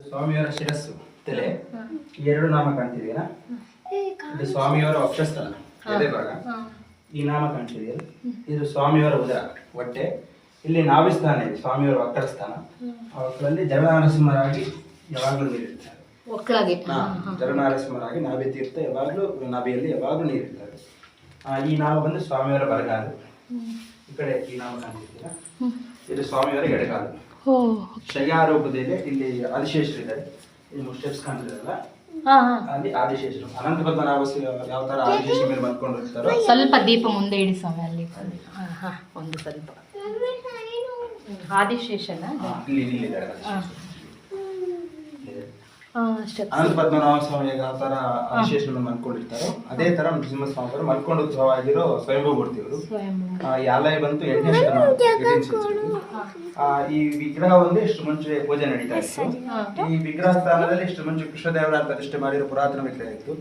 ಸ್ವಾಮಿಯವರ ಶಿರಸ್ಸು ತಲೆ ಈ ಎರಡು ನಾಮ ಕಾಣ್ತಿದೆಯಲ್ಲ, ಇದು ಸ್ವಾಮಿಯವರ ವಕ್ಷಸ್ಥಲ ಎದೆ ಭಾಗ, ಈ ನಾಮ ಕಾಣ್ತಿದೆಯಲ್ಲ ಇದು ಸ್ವಾಮಿಯವರ ಉದರ ಹೊಟ್ಟೆ. ಇಲ್ಲಿ ನಾಭಿಸ್ಥಾನ ಇದೆ, ಸ್ವಾಮಿಯವರ ಒಕ್ಕಲ ಸ್ಥಾನ. ಆ ಒಕ್ಕಲಲ್ಲಿ ಜರನಾರಸಿಂಹರಾಗಿ ಯಾವಾಗಲೂ ನೀರಿರ್ತಾರೆ. ಜರನಾರಸಿಂಹರಾಗಿ ನಾಭಿ ತೀರ್ಥ ಯಾವಾಗಲೂ ನಾಭಿಯಲ್ಲಿ ಯಾವಾಗಲೂ ನೀರಿರ್ತಾರೆ. ಈ ನಾಮ ಬಂದು ಸ್ವಾಮಿಯವರ ಬಲಗಾಲು. ಈ ಕಡೆ ಈ ನಾಮ ಕಾಣ್ತಿದೆಯಲ್ಲ, ಇದು ಸ್ವಾಮಿಯವರ ಎಡಗಾಲು. ಶಯ್ಯಾರೂಪದಲ್ಲಿ ಇಲ್ಲಿ ಆದಿಶೇಷರಿದ್ದಾರೆ. ಈ ಸ್ಟೆಪ್ಸ್ ಕಾಣ್ತಿದಾರಲ್ಲ, ಅಲ್ಲಿ ಆದಿಶೇಷರು. ಅನಂತ ಪದ್ಮನಾಭ ಯಾವ ತರ ಆದಿಶೇಷ ಮೇಲೆ ಮಲ್ಕೊಂಡಿರ್ತಾರೋ ಸ್ವಲ್ಪ ದೀಪ ಮುಂದೆ ಇಡಿ ಸ್ವಾಮಿ. ಅಲ್ಲಿ ಒಂದು ಸ್ವಲ್ಪ ಆದಿಶೇಷನ ಇಲ್ಲಿ ಅನಂತ ಪದ್ಮನಾಭ ಸ್ವಾಮಿ ಯಾವ ತರ ಆದಿಶೇಷನ ಮಲ್ಕೊಂಡಿರ್ತಾರೋ ಅದೇ ತರ ನರಸಿಂಹ ಸ್ವಾಮಿ ಮಲ್ಕೊಂಡು ಉದ್ಭವ ಆಗಿರೋ ಸ್ವಯಂಭೂ ಮೂರ್ತಿಯವರು. ಈ ಆಲಯ ಬಂತು 8ನೇ ಶತಮಾನ. ಈ ವಿಗ್ರಹ ಒಂದು ಇಷ್ಟು ಮುಂಚೆ ಪೂಜೆ ನಡೀತಾ ಇತ್ತು. ಈ ವಿಗ್ರಹ ಸ್ಥಾನದಲ್ಲಿ ಇಷ್ಟು ಮುಂಚೆ ಕೃಷ್ಣದೇವರಾಯ ಪ್ರತಿಷ್ಠೆ ಮಾಡಿರೋ ಪುರಾತನ ವಿಗ್ರಹ ಇತ್ತು.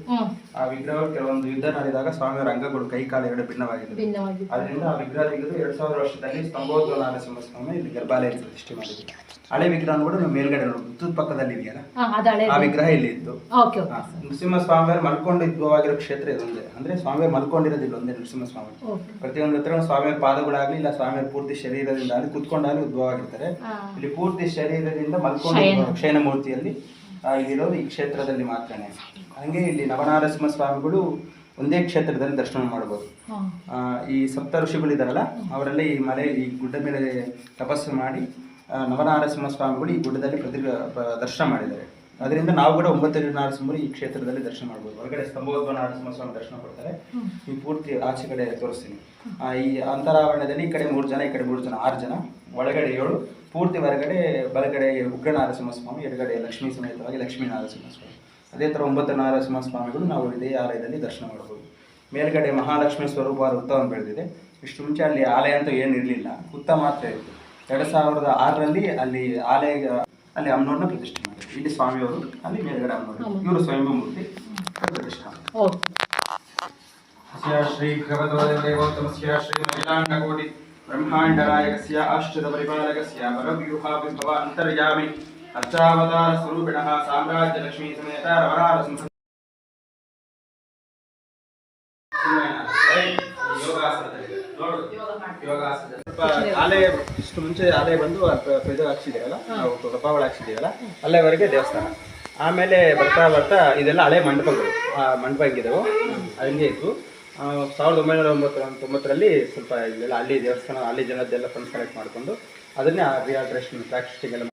ಆ ವಿಗ್ರಹ ಕೆಲವೊಂದು ಯುದ್ಧ ನಡೆದಾಗ ಸ್ವಾಮಿಯವರ ಅಂಗಗಳು ಕೈ ಕಾಲು ಎರಡು ಭಿನ್ನವಾಗಿತ್ತು. ಅದರಿಂದ ಆ ವಿಗ್ರಹ ತೆಗೆದು 2000 ವರ್ಷದಲ್ಲಿ ಸ್ತಂಭೋದ್ಭವ ನರಸಿಂಹ ಸ್ವಾಮಿ ಇಲ್ಲಿ ಗರ್ಭಾಲಯ ಪ್ರತಿಷ್ಠೆ ಮಾಡಿದ್ರು. ಹಳೆ ವಿಗ್ರಹ ಕೂಡ ನಾವು ಮೇಲ್ಗಡೆ ಉತ್ತರದ ಪಕ್ಕದಲ್ಲಿ ಇದೆಯಲ್ಲ, ಆ ವಿಗ್ರಹ ಇಲ್ಲಿ ಇತ್ತು. ನರಸಿಂಹ ಸ್ವಾಮಿಯವರು ಮಲ್ಕೊಂಡು ಉದ್ಭವವಾಗಿರೋ ಕ್ಷೇತ್ರ ಇದೊಂದೇ. ಅಂದ್ರೆ ಸ್ವಾಮಿಯವರು ಮಲ್ಕೊಂಡಿರೋದಿಲ್ಲ ಒಂದೇ ನರಸಿಂಹ ಸ್ವಾಮಿ. ಪ್ರತಿಯೊಂದು ಹತ್ರ ಸ್ವಾಮಿಯವ್ರ ಪಾದಗಳಾಗ್ಲಿ ಇಲ್ಲ ಸ್ವಾಮಿಯವ್ರ ಪೂರ್ತಿ ಶರೀರದಿಂದ ಅಲ್ಲಿ ಕುತ್ಕೊಂಡಾಗಲಿ ಉದ್ಭವ ಆಗಿರ್ತಾರೆ. ಇಲ್ಲಿ ಪೂರ್ತಿ ಶರೀರದಿಂದ ಮಲ್ಕೊಂಡು ಶಯನ ಮೂರ್ತಿಯಲ್ಲಿ ಇಲ್ಲಿರೋದು ಈ ಕ್ಷೇತ್ರದಲ್ಲಿ ಮಾತ್ರನೇ. ಹಂಗೆ ಇಲ್ಲಿ ನವನಾರಸಿಂಹ ಸ್ವಾಮಿಗಳು ಒಂದೇ ಕ್ಷೇತ್ರದಲ್ಲಿ ದರ್ಶನ ಮಾಡಬಹುದು. ಈ ಸಪ್ತ ಋಷಿಗಳಿದಾರಲ್ಲ, ಅವರಲ್ಲಿ ಈ ಮಲೆ ಈ ಗುಡ್ಡ ಮೇಲೆ ತಪಸ್ಸು ಮಾಡಿ ನವನಾರಸಿಂಹ ಸ್ವಾಮಿಗಳು ಈ ಗುಡ್ಡದಲ್ಲಿ ದರ್ಶನ ಮಾಡಿದ್ದಾರೆ. ಅದರಿಂದ ನಾವು ಕೂಡ 9 ನಾರಸಿಂಹರು ಈ ಕ್ಷೇತ್ರದಲ್ಲಿ ದರ್ಶನ ಮಾಡ್ಬೋದು. ಹೊರಗಡೆ ಸ್ತಂಭೋದ್ಭವ ನರಸಿಂಹ ಸ್ವಾಮಿ ದರ್ಶನ ಕೊಡ್ತಾರೆ. ಈ ಪೂರ್ತಿ ಆಚೆ ಕಡೆ ತೋರಿಸ್ತೀನಿ. ಈ ಅಂತರಾವರಣದಲ್ಲಿ ಈ ಕಡೆ 3 ಜನ, ಈ ಕಡೆ 3 ಜನ, 6 ಜನ, ಒಳಗಡೆ 7, ಪೂರ್ತಿ ಹೊರಗಡೆ ಬಲಗಡೆ ಉಗ್ರ ನಾರಸಿಂಹ ಸ್ವಾಮಿ, ಎಡಗಡೆ ಲಕ್ಷ್ಮೀ ಸಮೇತವಾಗಿ ಲಕ್ಷ್ಮೀ ನಾರಸಿಂಹ ಸ್ವಾಮಿ. ಅದೇ ಥರ 9 ನಾರಸಿಂಹ ಸ್ವಾಮಿಗಳು ನಾವು ಇದೇ ಆಲಯದಲ್ಲಿ ದರ್ಶನ ಮಾಡ್ಬೋದು. ಮೇಲ್ಗಡೆ ಮಹಾಲಕ್ಷ್ಮಿ ಸ್ವರೂಪವಾದ ಹುತ್ತವನ್ನು ಬೆಳೆದಿದೆ. ಇಷ್ಟು ಮುಂಚೆ ಅಲ್ಲಿ ಆಲಯ ಅಂತ ಏನು ಇರಲಿಲ್ಲ, ಹುತ್ತ ಮಾತ್ರ ಇತ್ತು. 2006ರಲ್ಲಿ ಅಲ್ಲಿ ಆಲಯ ಅಲ್ಲಿ ಅಮ್ಮನವ್ರನ್ನ ಪ್ರತಿಷ್ಠೆ ಮಾಡಿದ್ರು. ಇಲ್ಲಿ ಸ್ವಾಮಿಯವರು, ಅಲ್ಲಿ ಮೇಲ್ಗಡೆ ಅಮ್ಮನವರು, ಇವರು ಸ್ವಯಂಭೂ ಮೂರ್ತಿ ಪ್ರತಿಷ್ಠಾನ. ಶ್ರೀ ಭಗವತೋ ದೇವೋತ್ತಮಸ್ಯ ಶ್ರೀ ಮಹಿಳಾಂಡಕೋಟಿ ಬ್ರಹ್ಮಾಂಡನಾಯಕಸ್ಯ ಆಶ್ರಿತ ಪರಿಪಾಲಕಸ್ಯ ಪರವ್ಯೂಹ ವಿಭವ ಅಂತರ್ಯಾಮಿ ಅರ್ಚಾವತಾರ ಸ್ವರೂಪಿಣಃ ಸಾಮ್ರಾಜ್ಯ ಲಕ್ಷ್ಮೀ ಸಮೇತ ರವನಾರಸಿಂಹ ಆಲಯ. ಇಷ್ಟು ಮುಂಚೆ ಆಲಯ ಬಂದು ಇದು ಹಾಕ್ಸಿದ್ದೀರಲ್ಲ, ನಾವು ಕಪಾವಳ ಹಾಕ್ಸಿದ್ದೀವಲ್ಲ, ಅಲ್ಲೇವರೆಗೆ ದೇವಸ್ಥಾನ. ಆಮೇಲೆ ಬರ್ತಾ ಬರ್ತಾ ಇದೆಲ್ಲ ಹಳೆ ಮಂಟಪಗಳು, ಮಂಟಪ ಹಿಂಗಿದ್ದವು, ಹಂಗೆ ಇತ್ತು. 1990ರಲ್ಲಿ ಸ್ವಲ್ಪ ಇಲ್ಲೆಲ್ಲ ಅಲ್ಲಿ ದೇವಸ್ಥಾನ, ಅಲ್ಲಿ ಜನದ್ದೆಲ್ಲ ಫಂಡ್ಸ್ ಕಲೆಕ್ಟ್ ಮಾಡಿಕೊಂಡು ಅದನ್ನೇ ರಿಯಾಲ್ಟ್ರೇಷನ್ ಪ್ರಾಕ್ಟಿಸ್ಟಿಂಗ್ ಎಲ್ಲ